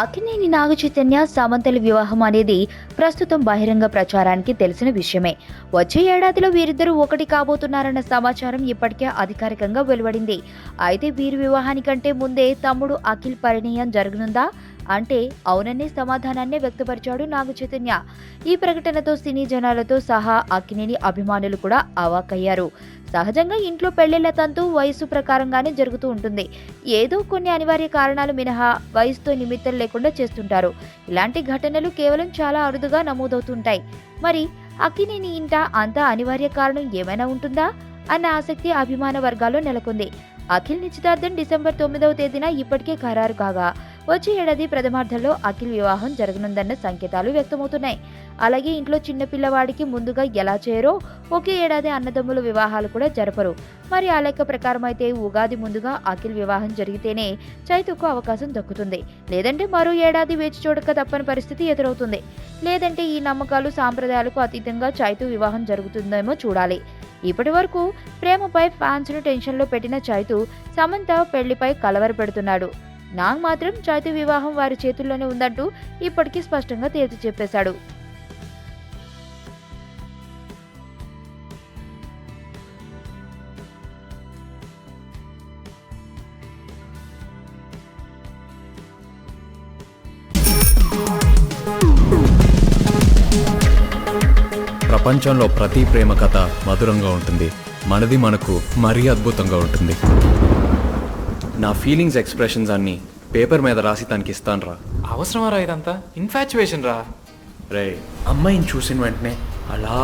అక్కినేని నాగచైతన్య సమంతల వివాహం అనేది ప్రస్తుతం బహిరంగ ప్రచారానికి తెలిసిన విషయమే. వచ్చే ఏడాదిలో వీరిద్దరూ ఒకటి కాబోతున్నారన్న సమాచారం ఇప్పటికే అధికారికంగా వెలువడింది. అయితే వీరి వివాహానికంటే ముందే తమ్ముడు అఖిల్ పరిణయం జరగనుందా అంటే అవుననే సమాధానాన్నే వ్యక్తపరిచాడు నాగచైతన్య. ఈ ప్రకటనతో సినీ జనాలతో సహా అక్కినేని అభిమానులు కూడా అవాక్కయ్యారు. సహజంగా ఇంట్లో పెళ్లిళ్ల తంతు వయసు ప్రకారంగానే జరుగుతూ ఉంటుంది. ఏదో కొన్ని అనివార్య కారణాలు మినహా వయసుతో నిమిత్తం లేకుండా చేస్తుంటారు. ఇలాంటి ఘటనలు కేవలం చాలా అరుదుగా నమోదవుతుంటాయి. మరి అక్కినేని ఇంట అంత అనివార్య కారణం ఏమైనా ఉంటుందా అన్న ఆసక్తి అభిమాన వర్గాల్లో నెలకొంది. అఖిల్ నిశ్చితార్థం డిసెంబర్ 9వ తేదీన ఇప్పటికే ఖరారు కాగా వచ్చే ఏడాది ప్రథమార్థంలో అఖిల్ వివాహం జరగనుందన్న సంకేతాలు వ్యక్తమవుతున్నాయి. అలాగే ఇంట్లో చిన్న పిల్లవాడికి ముందుగా ఎలా చేయరో ఒకే ఏడాది అన్నదమ్ముల వివాహాలు కూడా జరపరు. మరి ఆ లెక్క ప్రకారం అయితే ఉగాది ముందుగా అఖిల్ వివాహం జరిగితేనే చైతుకు అవకాశం దక్కుతుంది. లేదంటే మరో ఏడాది వేచి చూడక తప్పని పరిస్థితి ఎదురవుతుంది. లేదంటే ఈ నమ్మకాలు సాంప్రదాయాలకు అతీతంగా చైతు వివాహం జరుగుతుందేమో చూడాలి. ఇప్పటి వరకు ప్రేమపై ఫ్యాన్స్ ను టెన్షన్ లో పెట్టిన చైతు సమంత పెళ్లిపై కలవర పెడుతున్నాడు. నాగ్ మాత్రం చైతు వివాహం వారి చేతుల్లోనే ఉందంటూ ఇప్పటికీ స్పష్టంగా తేల్చి చెప్పేశాడు. ప్రపంచంలో ప్రతి ప్రేమ కథ మధురంగా ఉంటుంది. మనది మనకు మరీ అద్భుతంగా ఉంటుంది. నా ఫీలింగ్స్ ఎక్స్ప్రెషన్స్ అన్ని పేపర్ మీద రాసి తనకి ఇస్తాను రా. అవసరమా రా ఇదంతా? ఇన్ఫాచ్యువేషన్ రా. రే, అమ్మాయిని చూసిన వెంటనే అలా